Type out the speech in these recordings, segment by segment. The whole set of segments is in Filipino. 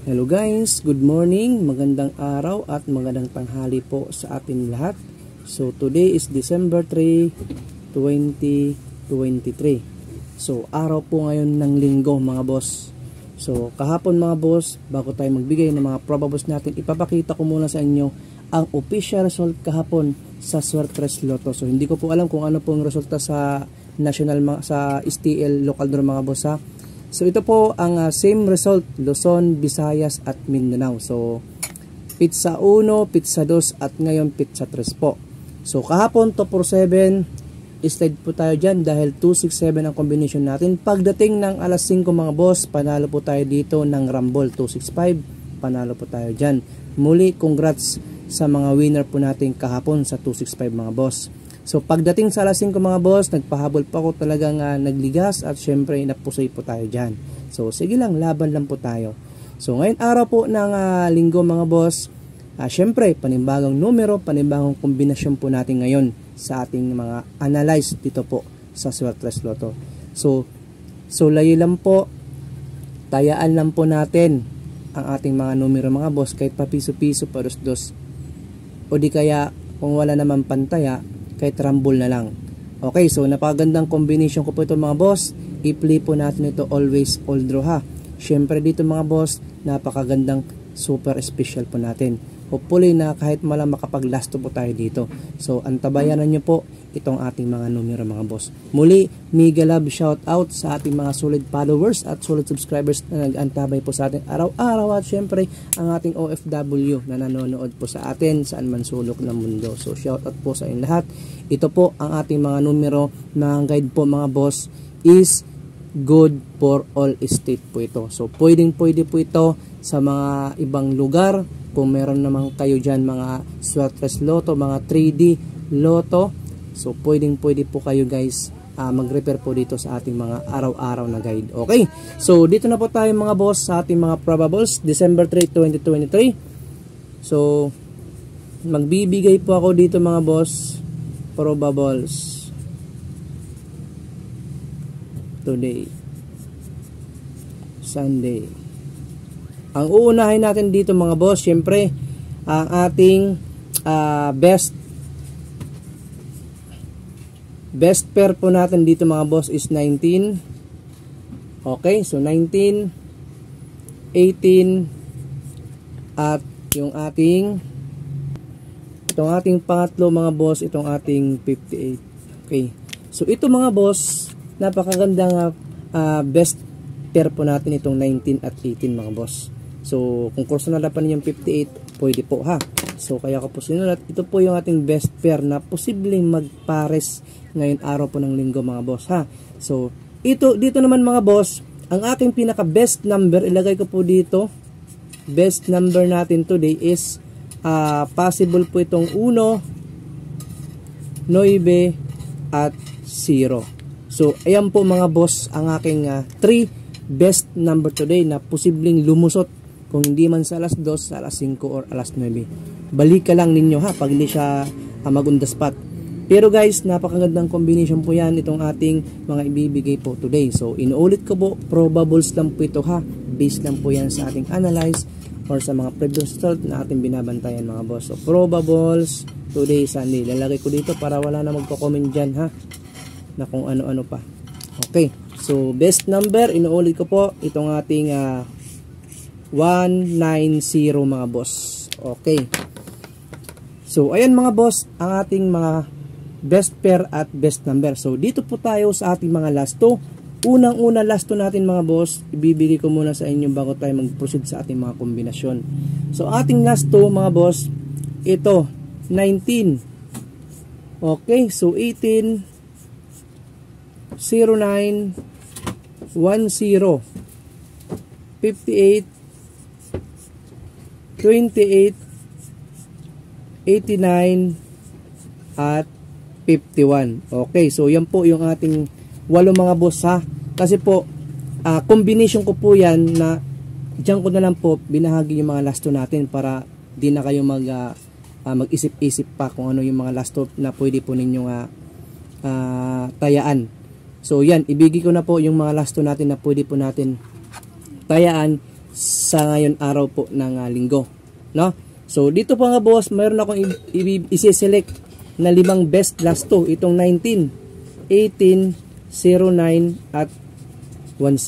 Hello guys, good morning, magandang araw at magandang tanghali po sa atin lahat. So today is December 3, 2023. So araw po ngayon ng linggo mga boss. So kahapon mga boss, bago tayo magbigay ng mga probables natin, ipapakita ko muna sa inyo ang official result kahapon sa Swertres Lotto. So hindi ko po alam kung ano pong resulta sa national, sa STL local draw mga boss ha. So ito po ang same result, Luzon, Visayas at Mindanao. So pizza 1, pizza 2 at ngayon pizza 3 po. So kahapon 247, slide po tayo dyan dahil 267 ang combination natin. Pagdating ng alas 5 mga boss, panalo po tayo dito ng Rumble 265. Panalo po tayo dyan. Muli congrats sa mga winner po natin kahapon sa 265 mga boss. So pagdating sa alas 5 mga boss, nagpahabol pa ako talagang nagligas at syempre napusay po tayo dyan. So sige lang, laban lang po tayo. So ngayon araw po ng linggo mga boss, syempre panibagong numero, panibagong kombinasyon po natin ngayon sa ating mga analyze dito po sa Swertres Lotto. So layo lang po, tayaan lang po natin ang ating mga numero mga boss, kahit pa piso-piso, paros-dos. O di kaya kung wala naman pantaya, kahit rumble na lang. Okay, so napakagandang combination ko po ito mga boss. I-play po natin ito always all draw ha. Syempre dito mga boss, napakagandang super special po natin. Hopefully na kahit malang makapaglasto po tayo dito. So antabayanan nyo po itong ating mga numero mga boss. Muli, mega love shout out sa ating mga solid followers at solid subscribers na nag-antabay po sa atin araw-araw, at syempre ang ating OFW na nanonood po sa atin saan man sulok ng mundo. So shout out po sa inyo lahat. Ito po ang ating mga numero na guide po mga boss is good for all state po ito. So pwede po ito sa mga ibang lugar. Kung meron naman kayo dyan mga Swertres Lotto, mga 3D Lotto, so pwede po kayo guys mag-repair po dito sa ating mga araw-araw na guide. Okay, so dito na po tayo mga boss sa ating mga probables December 3, 2023. So magbibigay po ako dito mga boss probables today, Sunday. Ang uunahin natin dito mga boss, syempre ang ating best pair po natin dito mga boss is 19. Okay, so 19, 18 at yung ating pangatlo mga boss, itong ating 58. Okay, so ito mga boss, napakagandang best pair po natin itong 19 at 18 mga boss. So kung kurso na lapan yung 58, pwede po ha. So kaya ko po sinulat, ito po yung ating best pair na posibleng magpares ngayon araw po ng linggo mga boss ha. So dito naman mga boss, ang aking pinaka best number, ilagay ko po dito, best number natin today is possible po itong 1, 9 at 0. So ayan po mga boss ang aking 3 best number today na posibleng lumusot kung hindi man sa alas 2, sa alas 5 or alas 9. Balik ka lang ninyo ha pag hindi siya mag-on-the-spot. Pero guys, napakagandang combination po yan itong ating mga ibibigay po today. So inuulit ko po, probables lang po ito ha. Based lang po yan sa ating analyze or sa mga previous result na ating binabantayan mga boss. So probables today Sunday. Lalagay ko dito para wala na magko-comment dyan ha na kung ano-ano pa. Okay, so best number, inuulit ko po itong ating 190 mga boss. Okay, so ayan mga boss ang ating mga best pair at best number. So dito po tayo sa ating mga last 2. Unang-una last 2 natin mga boss, ibibigay ko muna sa inyo bago tayo mag-proceed sa ating mga kombinasyon. So ating last 2 mga boss, ito 19. Okay, so 18, 09, 10, 58, 28, 89 at 51. Okay, so yan po yung ating 8 mga boss ha. Kasi po combination ko po yan na diyan ko na lang po binahagi yung mga last 2 natin para di na kayo mag-isip-isip pa kung ano yung mga last 2 na pwede po ninyong tayaan. So yan, ibigay ko na po yung mga last 2 natin na pwede po natin tayaan sa ngayon araw po ng linggo, no? So dito po mga boss, mayroon akong isi-select na 5 best last 2, itong 19, 18, 09 at 10.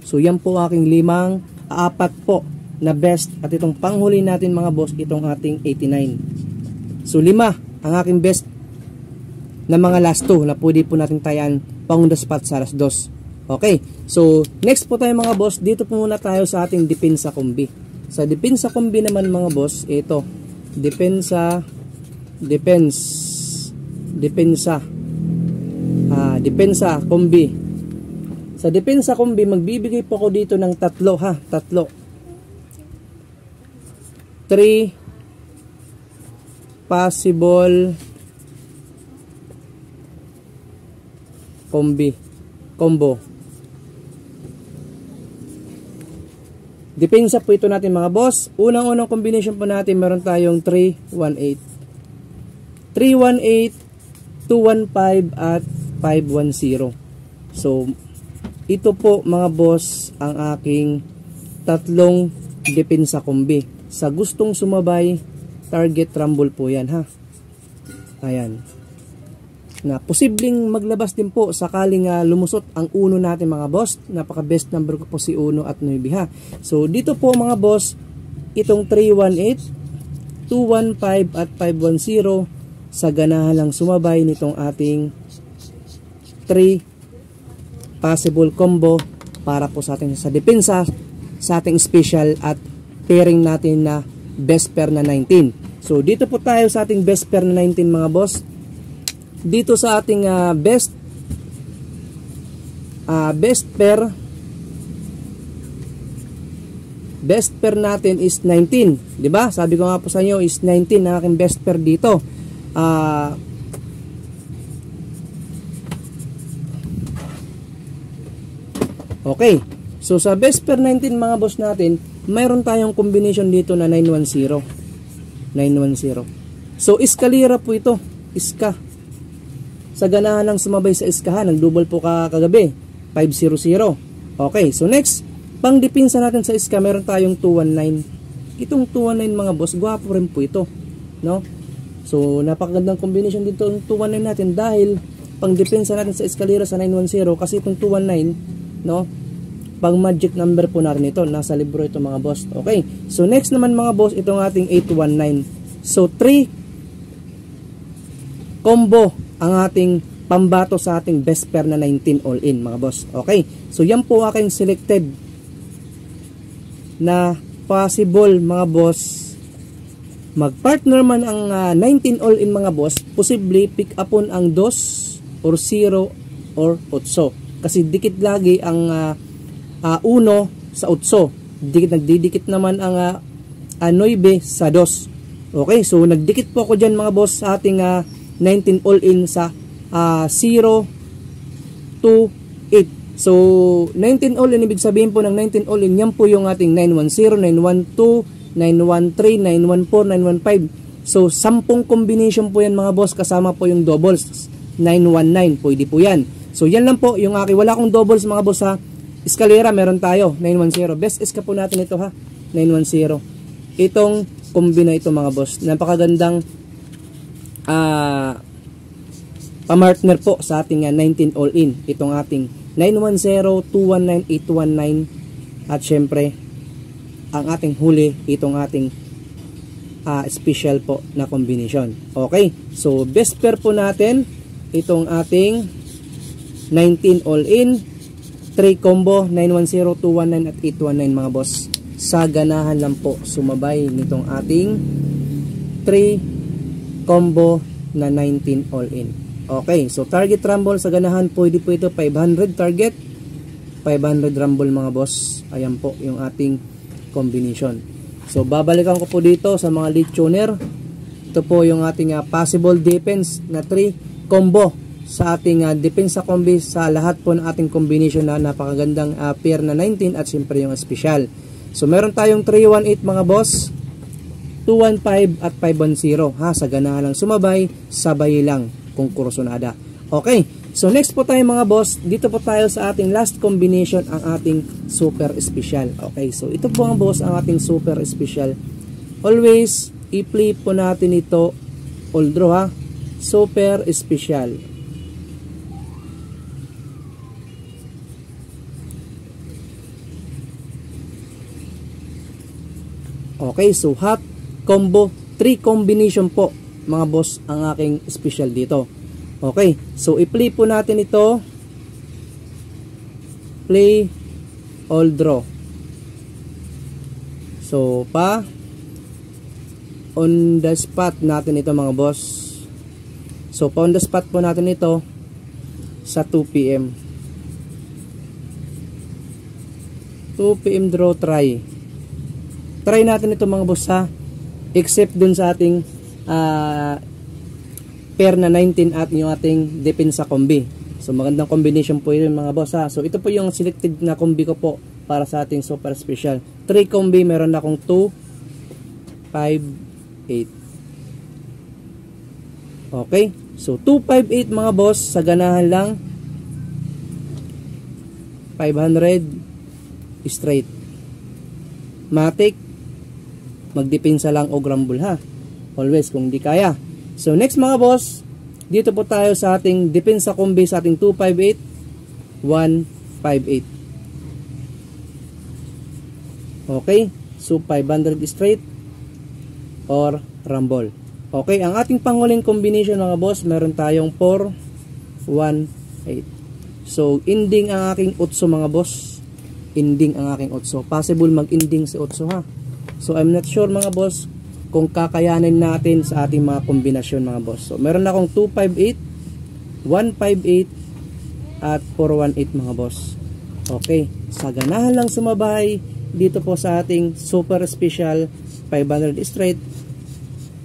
So yan po aking 4 po na best, at itong panghuli natin mga boss, itong ating 89. So 5 ang aking best na mga last 2 na pwede po natin tayan pang the spot sa alas 2. Okay, so next po tayo mga boss, dito po muna tayo sa ating depensa kombi. Sa depensa kombi naman mga boss, ito, depensa kombi. Sa depensa kombi, magbibigay po ako dito ng 3 ha, 3 possible combo. Depensa po ito natin mga boss. Unang-unang combination po natin, meron tayong 318, 215 at 510. So ito po mga boss ang aking 3 depensa kombi. Sa gustong sumabay, target rumble po yan ha. Ayan. Na posibleng maglabas din po sakaling lumusot ang 1 natin mga boss. Napaka best number ko po si 1 at 9 ha. So dito po mga boss, itong 318, 215 at 510, sa ganahan lang sumabay nitong ating 3 possible combo para po sa ating sa depensa, sa ating special at pairing natin na best pair na 19. So dito po tayo sa ating best pair na 19 mga boss. Dito sa ating best pair natin is 19, 'di ba? Sabi ko nga po sa inyo is 19 ang aking best pair dito. Okay. So sa best pair 19 mga boss natin, mayroon tayong combination dito na 910. So iskalira po ito, iska. Sa ganahan ng sumabay sa iskahan, nag-double po kagabi, 500. Okay, so next, pang depensa natin sa iska, meron tayong 219. Itong 219 mga boss, gwapo rin po ito, no? So napakagandang combination dito ang 219 natin dahil pang depensa natin sa eskalera sa 910, kasi itong 219, no? Pang magic number po natin ito, nasa libro ito mga boss. Okay, so next naman mga boss, itong ating 819. So 3 combo ang ating pambato sa ating best pair na 19 all in mga boss. Okay, so yan po aking selected na possible mga boss. Mag-partner man ang 19 all in mga boss, posible pick upon ang 2 or 0 or 8. Kasi dikit lagi ang 1 sa 8. Nagdidikit naman ang 9 sa 2. Okay, so nagdikit po ako dyan mga boss sa ating 19 all in sa 0 to 8. So 19 all in, ibig sabihin po ng 19 all in, yan po yung ating 910, 912, 913, 914, 915. So 10 combination po yan mga boss, kasama po yung doubles 919, pwede po yan. So yan lang po yung aking, wala akong doubles mga boss ha. Eskalera meron tayo 910, best iska po natin ito ha, 910. Itong kombina ito mga boss, napakagandang pamartner po sa ating 19 all in. Itong ating 910, 219, 819 at syempre ang ating huli, itong ating special po na combination. Okay, so best pair po natin itong ating 19 all in, 3 combo, 910, 219 at 819 mga boss. Sa ganahan lang po sumabay nitong ating 3 combo na 19 all in. Okay, so target rumble sa ganahan, pwede po ito 500 target, 500 rumble mga boss. Ayan po yung ating combination. So babalikan ko po dito sa mga lead tuner. Ito po yung ating possible defense na 3 combo sa ating depensa combi sa lahat po ng ating combination na napakagandang pair na 19 at siyempre yung special. So meron tayong 318 mga boss, 215 at 510 ha. Sa ganahan lang sumabay, sabay lang kung kursunada. Okay, So next po tayo mga boss, dito po tayo sa ating last combination, ang ating super special. Okay, so ito po ang boss, ang ating super special. Always i-play po natin ito all draw ha. Super special. Okay, so hot combo 3 combination po mga boss ang aking special dito. Okay, so i-play po natin ito. Play all draw. So on the spot natin ito mga boss. So on the spot po natin ito sa 2 PM. 2 PM draw try. Try natin ito mga boss ha. Except dun sa ating pair na 19 at yung ating depensa combi. So magandang combination po yun mga boss ha. So ito po yung selected na combi ko po para sa ating super special. 3 combi, meron akong 2, 5, 8. Okay. So 2, 5, 8 mga boss. Sa ganahan lang 500 straight. Matic, magdepensa lang o grumble ha. Always kung di kaya. So next mga boss, dito po tayo sa ating depensa combi sa ating 258 158. Okay? So 500 straight or rumble. Okay, ang ating panghuling combination mga boss, meron tayong 4 1 8. So ending ang aking 8 mga boss. Ending ang aking 8. Possible mag-ending si 8 ha. So I'm not sure mga boss kung kakayanin natin sa ating mga kombinasyon mga boss. So meron akong 258, 158 at 418 mga boss. Okay, sa ganahan lang sumabay dito po sa ating super special 500 straight,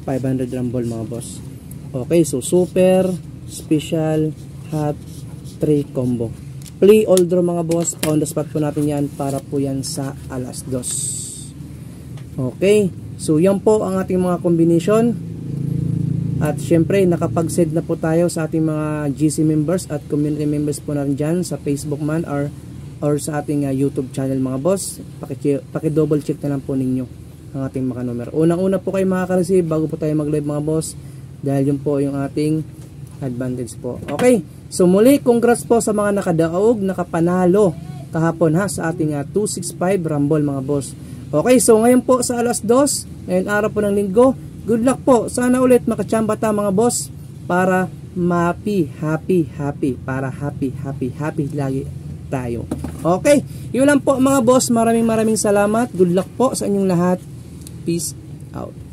500 rumble mga boss. Okay, so super special hot 3 combo. Play all draw mga boss. On the spot po natin yan para po yan sa alas 2. Okay. So yan po ang ating mga combination. At syempre nakapag-send na po tayo sa ating mga GC members at community members po na rin dyan sa Facebook man or sa ating YouTube channel mga boss. Paki-double check na lang po ninyo ang ating mga numero. Unang-una po kayo makaka-receive bago po tayo mag-live mga boss, dahil yun po yung ating advantage po. Okay, so muli congrats po sa mga nakadaog, nakapanalo kahapon ha sa ating 265 rumble mga boss. Okay, so ngayon po sa alas 2, ngayon araw po ng linggo, good luck po. Sana ulit makachamba ta mga boss para happy lagi tayo. Okay, yun lang po mga boss. Maraming salamat. Good luck po sa inyong lahat. Peace out.